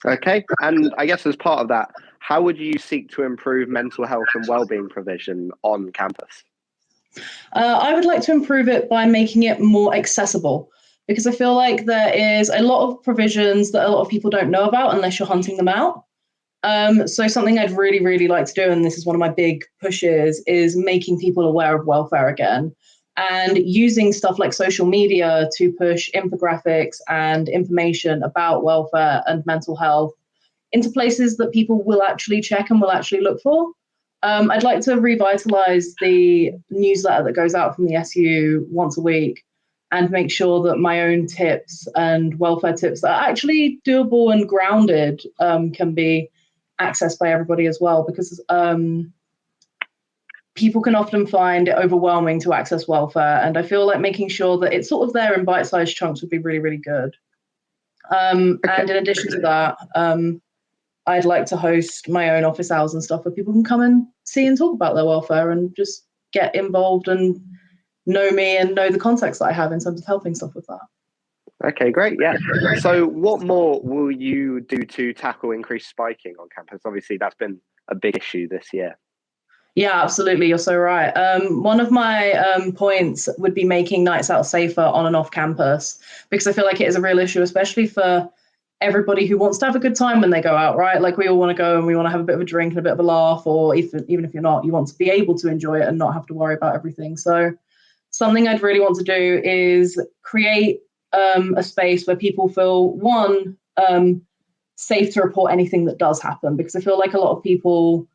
Okay, and I guess as part of that, how would you seek to improve mental health and wellbeing provision on campus? I would like to improve it by making it more accessible, because I feel like there is a lot of provisions that a lot of people don't know about unless you're hunting them out. So something I'd really, really like to do, and this is one of my big pushes, is making people aware of welfare again, and using stuff like social media to push infographics and information about welfare and mental health into places that people will actually check and will actually look for. I'd like to revitalize the newsletter that goes out from the SU once a week and make sure that my own tips and welfare tips that are actually doable and grounded can be accessed by everybody as well, because people can often find it overwhelming to access welfare, and I feel like making sure that it's sort of there in bite-sized chunks would be really, really good. And in addition to that, I'd like to host my own office hours and stuff where people can come and see and talk about their welfare and just get involved and know me and know the context that I have in terms of helping stuff with that. Okay, great. Yeah. So what more will you do to tackle increased spiking on campus? Obviously, that's been a big issue this year. Yeah, absolutely. You're so right. One of my points would be making nights out safer on and off campus, because I feel like it is a real issue, especially for everybody who wants to have a good time when they go out, right? Like we all want to go and we want to have a bit of a drink and a bit of a laugh, or even if you're not, you want to be able to enjoy it and not have to worry about everything. So something I'd really want to do is create a space where people feel, one, safe to report anything that does happen, because I feel like a lot of people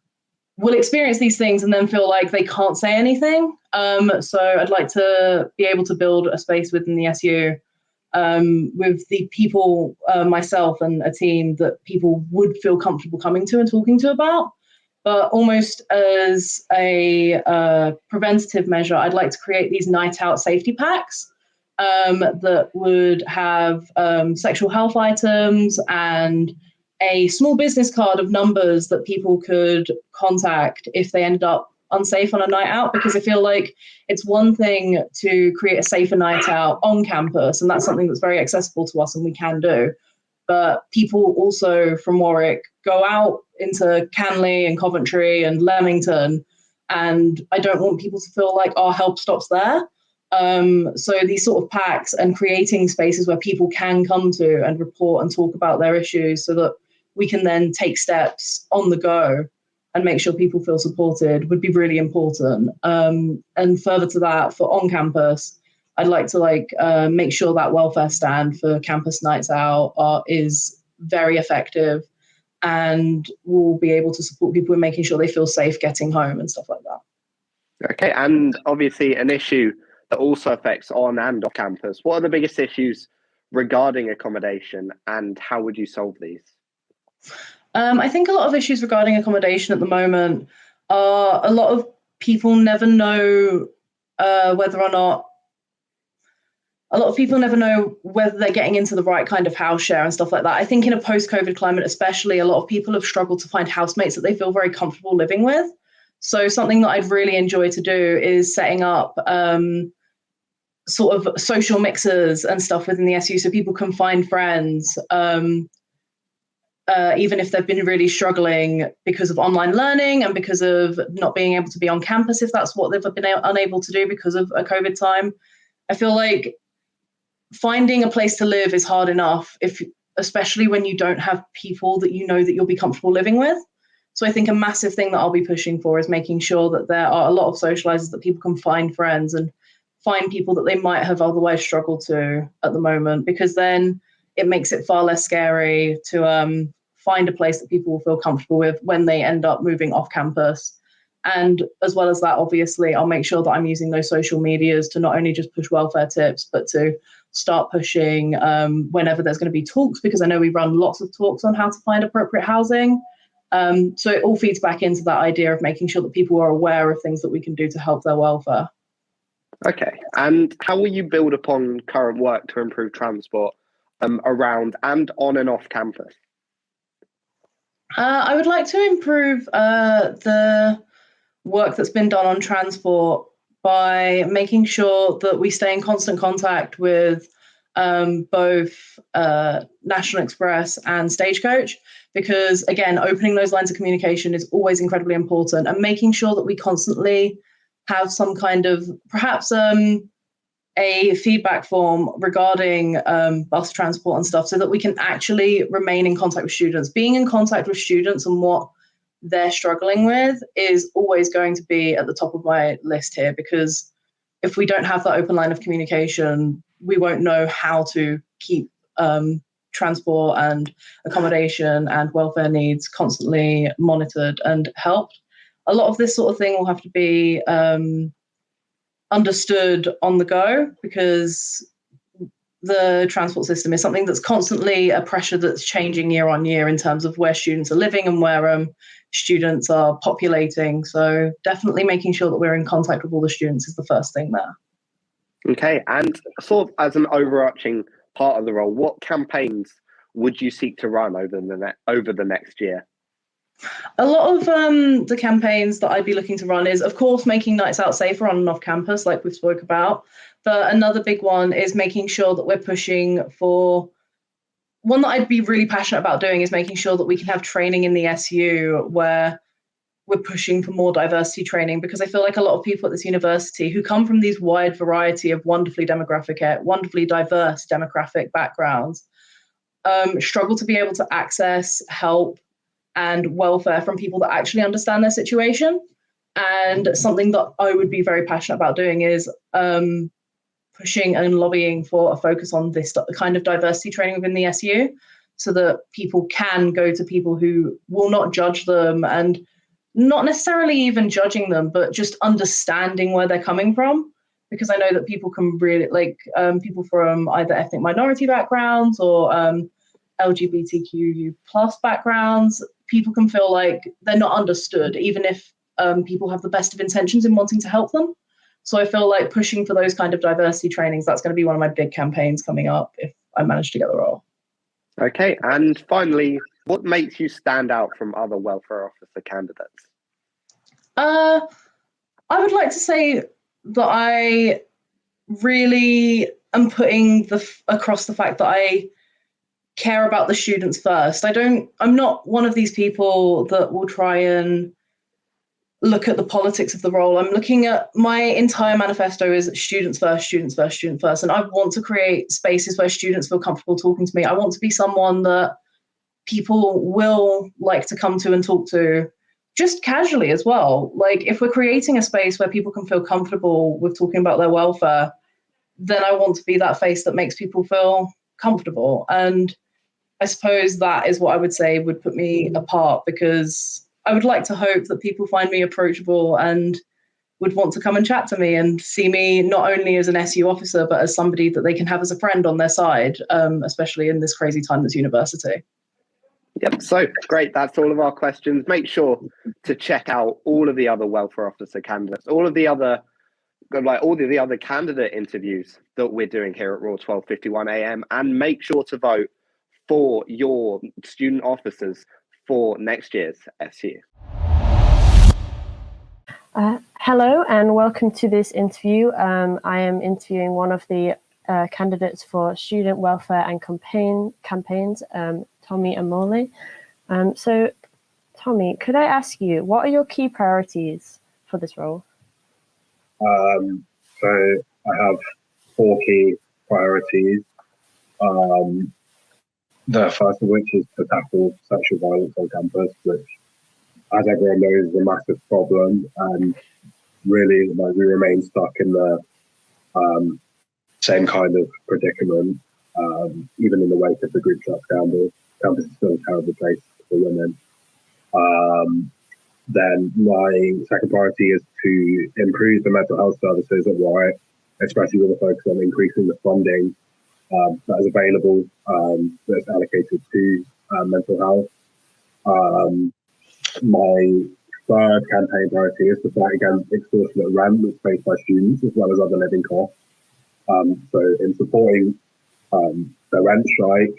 will experience these things and then feel like they can't say anything. So I'd like to be able to build a space within the SU with the people, myself and a team, that people would feel comfortable coming to and talking to about. But almost as a preventative measure, I'd like to create these night out safety packs that would have sexual health items and a small business card of numbers that people could contact if they ended up unsafe on a night out, because I feel like it's one thing to create a safer night out on campus, and that's something that's very accessible to us and we can do. But people also from Warwick go out into Canley and Coventry and Leamington, and I don't want people to feel like our help stops there. So these sort of packs and creating spaces where people can come to and report and talk about their issues, so that we can then take steps on the go and make sure people feel supported, would be really important. And further to that, for on campus, I'd like to make sure that welfare stand for campus nights out is very effective, and will be able to support people in making sure they feel safe getting home and stuff like that. Okay, and obviously an issue that also affects on and off campus. What are the biggest issues regarding accommodation, and how would you solve these? I think a lot of issues regarding accommodation at the moment are a lot of people never know whether they're getting into the right kind of house share and stuff like that. I think in a post-COVID climate especially, a lot of people have struggled to find housemates that they feel very comfortable living with. So something that I'd really enjoy to do is setting up sort of social mixers and stuff within the SU, so people can find friends, even if they've been really struggling because of online learning and because of not being able to be on campus, if that's what they've been unable to do because of a COVID time. I feel like finding a place to live is hard enough, especially when you don't have people that you know that you'll be comfortable living with. So I think a massive thing that I'll be pushing for is making sure that there are a lot of socializers, that people can find friends and find people that they might have otherwise struggled to at the moment, because then it makes it far less scary to find a place that people will feel comfortable with when they end up moving off campus. And as well as that, obviously, I'll make sure that I'm using those social medias to not only just push welfare tips, but to start pushing whenever there's going to be talks, because I know we run lots of talks on how to find appropriate housing. So it all feeds back into that idea of making sure that people are aware of things that we can do to help their welfare. Okay, and how will you build upon current work to improve transport around and on and off campus? I would like to improve the work that's been done on transport by making sure that we stay in constant contact with both National Express and Stagecoach, because again, opening those lines of communication is always incredibly important, and making sure that we constantly have some kind of perhaps a feedback form regarding bus transport and stuff, so that we can actually remain in contact with students. Being in contact with students and what they're struggling with is always going to be at the top of my list here, because if we don't have that open line of communication, we won't know how to keep transport and accommodation and welfare needs constantly monitored and helped. A lot of this sort of thing will have to be understood on the go, because the transport system is something that's constantly a pressure that's changing year on year in terms of where students are living and where students are populating. So definitely making sure that we're in contact with all the students is the first thing there. Okay, and sort of as an overarching part of the role, what campaigns would you seek to run over the next year? A lot of the campaigns that I'd be looking to run is, of course, making nights out safer on and off campus, like we've spoke about. But another big one is making sure that we're pushing for, one that I'd be really passionate about doing is making sure that we can have training in the SU where we're pushing for more diversity training, because I feel like a lot of people at this university who come from these wide variety of wonderfully diverse demographic backgrounds struggle to be able to access help and welfare from people that actually understand their situation. And something that I would be very passionate about doing is pushing and lobbying for a focus on this kind of diversity training within the SU, so that people can go to people who will not judge them, and not necessarily even judging them, but just understanding where they're coming from. Because I know that people can really, people from either ethnic minority backgrounds or LGBTQ plus backgrounds, people can feel like they're not understood, even if people have the best of intentions in wanting to help them. So I feel like pushing for those kind of diversity trainings, that's going to be one of my big campaigns coming up if I manage to get the role. Okay, and finally, what makes you stand out from other welfare officer candidates? I would like to say that I really am putting across the fact that I care about the students first. I'm not one of these people that will try and look at the politics of the role. I'm looking at my entire manifesto is students first, students first, students first. And I want to create spaces where students feel comfortable talking to me. I want to be someone that people will like to come to and talk to, just casually as well. Like, if we're creating a space where people can feel comfortable with talking about their welfare, then I want to be that face that makes people feel comfortable. And I suppose that is what I would say would put me apart, because I would like to hope that people find me approachable and would want to come and chat to me and see me not only as an SU officer, but as somebody that they can have as a friend on their side, especially in this crazy time that's university. Yep, so great. That's all of our questions. Make sure to check out all of the other welfare officer candidates, all of the other candidate interviews that we're doing here at Raw 1251 AM, and make sure to vote for your student officers for next year's SU. Hello and welcome to this interview. I am interviewing one of the candidates for student welfare and campaigns, Tommy Amole. So, Tommy, could I ask you, what are your key priorities for this role? So I have 4 key priorities. The first of which is to tackle sexual violence on campus, which, as everyone knows, is a massive problem, and really, we remain stuck in the same kind of predicament, even in the wake of the group chat scandal. Campus is still a terrible place for women. Then my second priority is to improve the mental health services at Warwick, especially with a focus on increasing the funding that is available, that's allocated to mental health. My third campaign priority is to fight against extortionate rent that's faced by students, as well as other living costs. So in supporting the rent strike,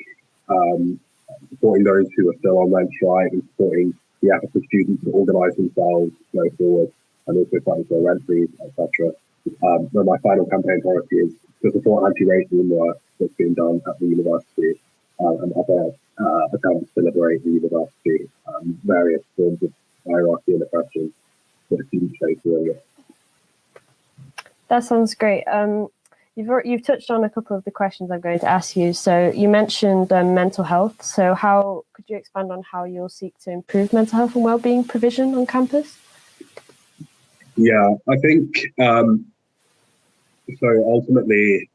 supporting those who are still on rent strike, and supporting the efforts of students to organise themselves to go forward, and also fighting for rent freeze, etc. Then my final campaign priority is to support anti-racism work that's being done at the university and other attempts to liberate the university, various forms of hierarchy and oppression that students face during it. That sounds great. You've touched on a couple of the questions I'm going to ask you. So you mentioned mental health. So how could you expand on how you'll seek to improve mental health and wellbeing provision on campus? Yeah, I think so. Ultimately,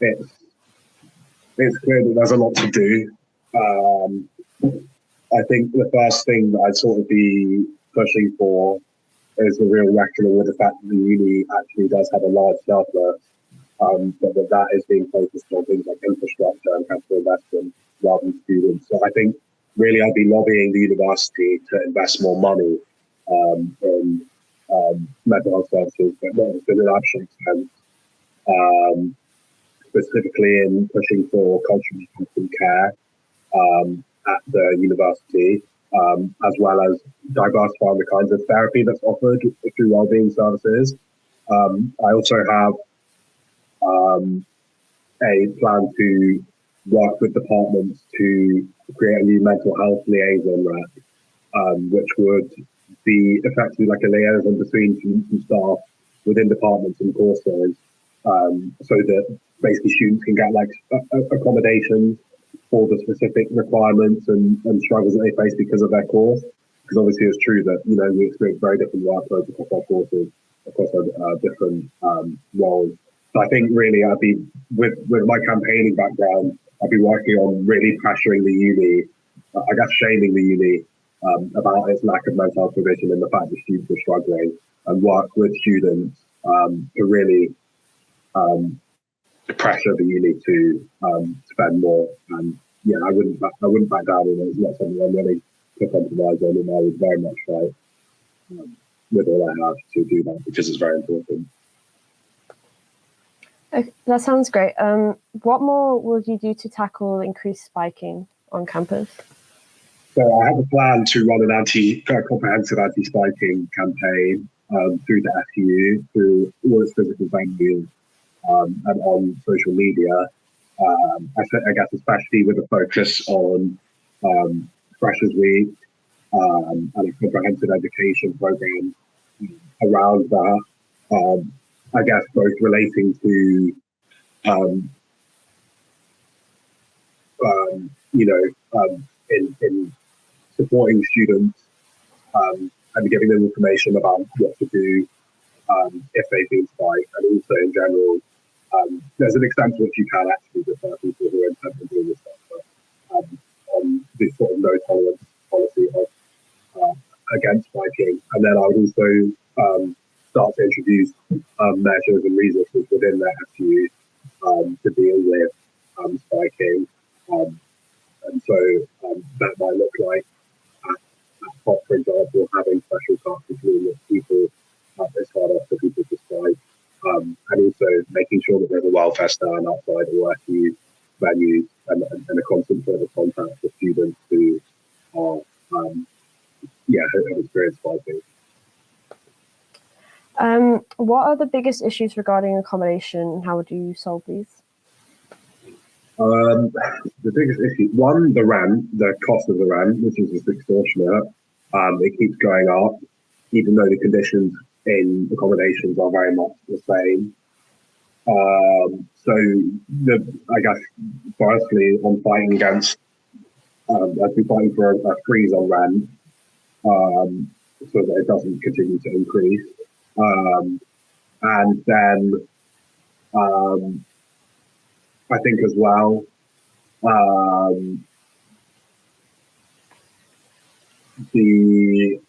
it's clear that there's a lot to do. I think the first thing that I'd sort of be pushing for is a real reckoning with the fact that the uni actually does have a large surplus, but that is being focused on things like infrastructure and capital investment rather than students. So I think really I'd be lobbying the university to invest more money in mental health services, but not in an abstract sense, specifically in pushing for culturally competent care at the university, as well as diversifying the kinds of therapy that's offered through wellbeing services. I also have a plan to work with departments to create a new mental health liaison rep, which would be effectively like a liaison between students and staff within departments and courses, so that basically students can get like accommodations for the specific requirements and struggles that they face because of their course. Because obviously it's true that, you know, we experience very different workloads across our courses, across our different roles. So I think really I'd be, with my campaigning background, I'd be working on really pressuring the uni, I guess shaming the uni about its lack of mental health provision and the fact that students are struggling, and work with students to really pressure the uni to spend more. And yeah, I wouldn't back down on it. It's not something I'm willing to compromise on, and I would very much fight with all I have to do that, because it's very important. Okay, that sounds great. What more will you do to tackle increased spiking on campus? So I have a plan to run an comprehensive anti-spiking campaign through the SU, through all its physical venues, and on social media. I guess especially with a focus on Freshers Week and a comprehensive education program around that. I guess both relating to in supporting students and giving them information about what to do if they've been spiked, and also in general, there's an extent to which you can actually refer people who are intending doing this stuff, but on this sort of no tolerance policy of against spiking. And then I would also start to introduce measures and resources within the SU to deal with spiking. And so that might look like at top, for example, having special tasks with people it's harder for people to spike, and also making sure that there's a welfare stand outside the SU venues and a constant point of contact with students who are have experienced spiking. What are the biggest issues regarding accommodation, and how would you solve these? The biggest issue, one, the rent, the cost of the rent, which is just extortionate. It keeps going up, even though the conditions in accommodations are very much the same. So, I guess, firstly, on fighting against, I'd be fighting for a freeze on rent, so that it doesn't continue to increase. And then I think as well, the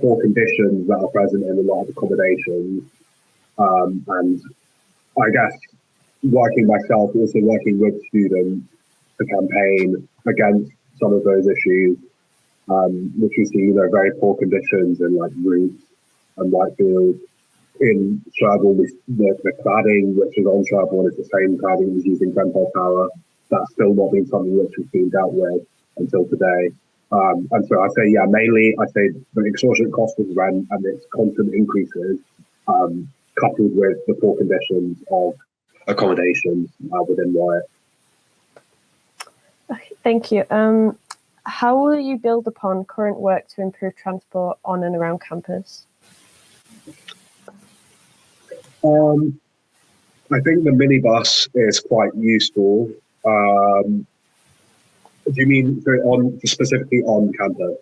poor conditions that are present in a lot of accommodations, and I guess working myself, also working with students to campaign against some of those issues, which we see, very poor conditions in like routes and Whitefield. In Sherborne, the cladding, which is on Sherborne, is the same cladding as using Grenfell Tower. That's still not been something which has been dealt with until today. And so I say, mainly I say the extortionate cost of rent and its constant increases, coupled with the poor conditions of accommodations within Warwick. Okay, thank you. How will you build upon current work to improve transport on and around campus? I think the minibus is quite useful. Do you mean specifically on campus?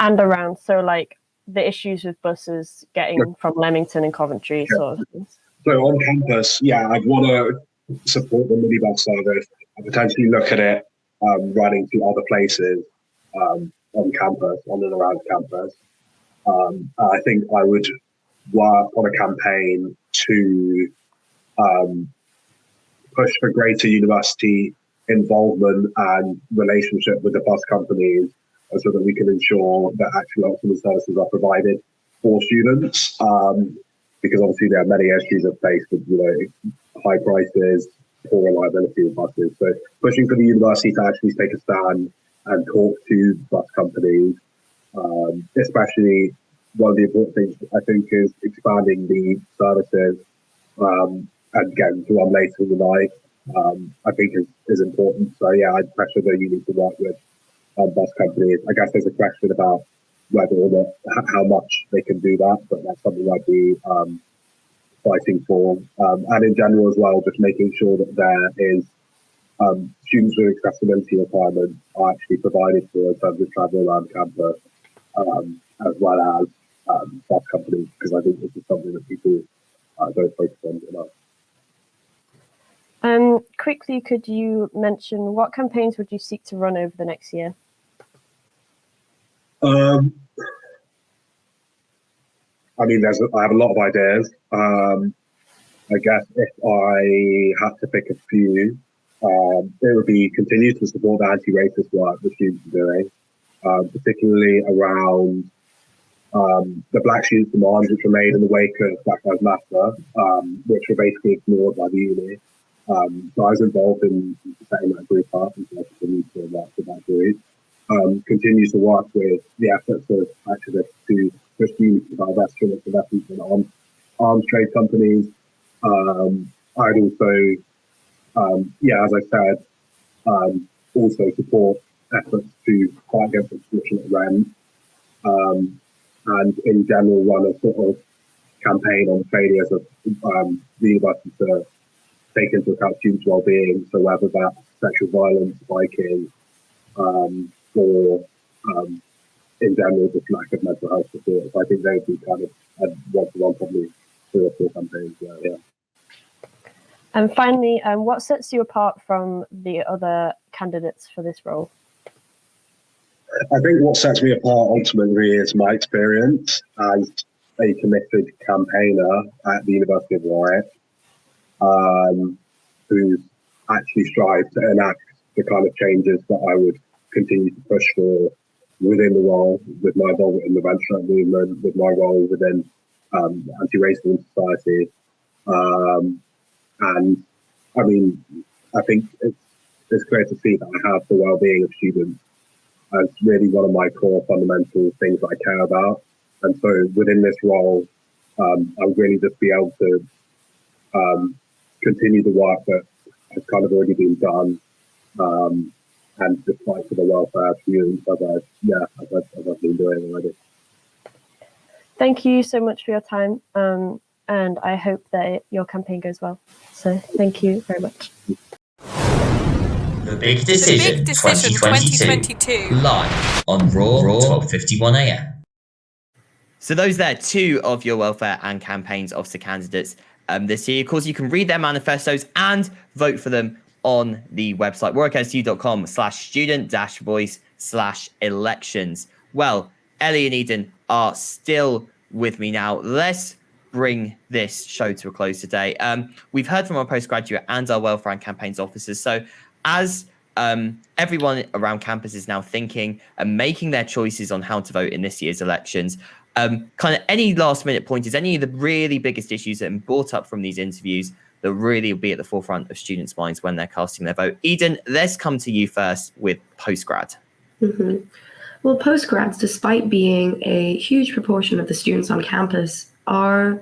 And around, so like the issues with buses getting from Leamington and Coventry, sort of things. So on campus, yeah, I'd want to support the minibus service and potentially look at it running to other places on campus, on and around campus. I think I would work on a campaign to push for greater university involvement and relationship with the bus companies, so that we can ensure that actually optimal services are provided for students. Because obviously there are many issues that face with high prices, poor reliability of buses. So pushing for the university to actually take a stand and talk to bus companies, especially one of the important things I think is expanding the services and getting to run later in the night. I think is important. So yeah, I'd pressure the uni to work with bus companies. I guess there's a question about whether or not how much they can do that, but that's something I'd be fighting for. And in general as well, just making sure that there is students with accessibility requirements are actually provided for in terms of travel around campus, as well as bus companies, because I think this is something that people don't focus on enough. Quickly, could you mention what campaigns would you seek to run over the next year? I mean, I have a lot of ideas. I guess if I had to pick a few, it would be continue to support the anti-racist work the students are doing, particularly around the Black students' demands which were made in the wake of Black Lives Matter, which were basically ignored by the uni. So I was involved in setting that group up, and so I continue to work with that group. Continue to work with the efforts of activists to push the uni to divest from its investments in arms trade companies. I'd also, as I said, also support efforts to fight against extortionate rent, and in general run a sort of campaign on failures of the university to take into account students' well-being. So whether that's sexual violence, biking, or in general just lack of mental health support. So I think they would be kind of one-to-one, probably 3 or 4 campaigns. Yeah. And finally, what sets you apart from the other candidates for this role? I think what sets me apart ultimately is my experience as a committed campaigner at the University of Warwick, who's actually strived to enact the kind of changes that I would continue to push for within the role, with my involvement in the rent strike movement, with my role within anti-racism society. And I mean, I think it's clear to see that I have the well-being of students as really one of my core fundamental things that I care about. And so within this role, I'll really just be able to continue the work that has kind of already been done, and just fight for the welfare of students as I've been doing already. Thank you so much for your time, and I hope that your campaign goes well. So thank you very much. The Big Decision 2022 live on Raw 12:51 AM. So those there, 2 of your welfare and campaigns officer candidates this year. Of course, you can read their manifestos and vote for them on the website warwicksu.com/student-voice/elections. Well, Ellie and Eden are still with me now. Let's bring this show to a close today. We've heard from our postgraduate and our welfare and campaigns officers. So as everyone around campus is now thinking and making their choices on how to vote in this year's elections, kind of any last minute pointers, any of the really biggest issues that have been brought up from these interviews that really will be at the forefront of students' minds when they're casting their vote. Eden, let's come to you first with Postgrad. Mm-hmm. Well, postgrads, despite being a huge proportion of the students on campus, are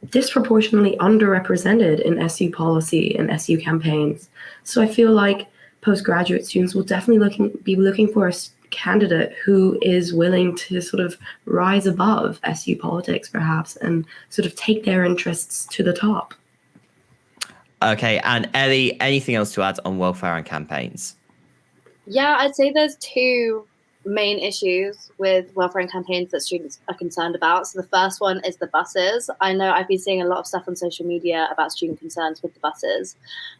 disproportionately underrepresented in SU policy and SU campaigns. So I feel like postgraduate students will definitely be looking for candidate who is willing to sort of rise above SU politics, perhaps, and sort of take their interests to the top. Okay, and Ellie, anything else to add on welfare and campaigns? Yeah, I'd say there's two main issues with welfare and campaigns that students are concerned about. So the first one is the buses. I know I've been seeing a lot of stuff on social media about student concerns with the buses.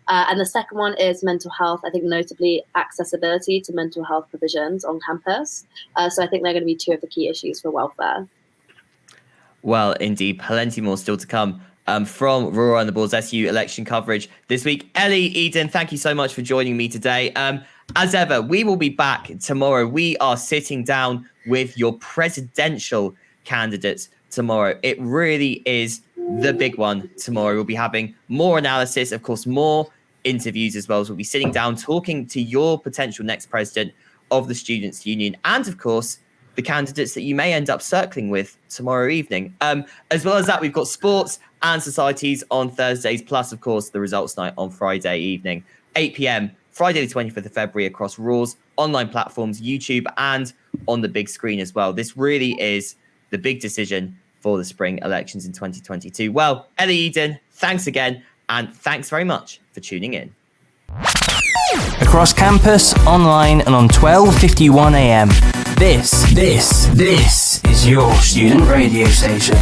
And the second one is mental health, I think notably accessibility to mental health provisions on campus. So I think they're going to be two of the key issues for welfare. Well, indeed, plenty more still to come. From Roar and the Boar's SU election coverage this week. Ellie, Eden, thank you so much for joining me today. As ever, we will be back tomorrow. We are sitting down with your presidential candidates tomorrow. It really is the big one tomorrow. We'll be having more analysis, of course, more interviews as well. So we'll be sitting down talking to your potential next president of the Students' Union and, of course, the candidates that you may end up circling with tomorrow evening. As well as that, we've got sports and societies on Thursdays, plus, of course, the results night on Friday evening, 8 p.m, Friday the 25th of February, across Roar's online platforms, YouTube, and on the big screen as well. This really is the big decision for the spring elections in 2022. Well, Ellie, Eden, thanks again, and thanks very much for tuning in. Across campus, online, and on 12:51 a.m. This is your student radio station.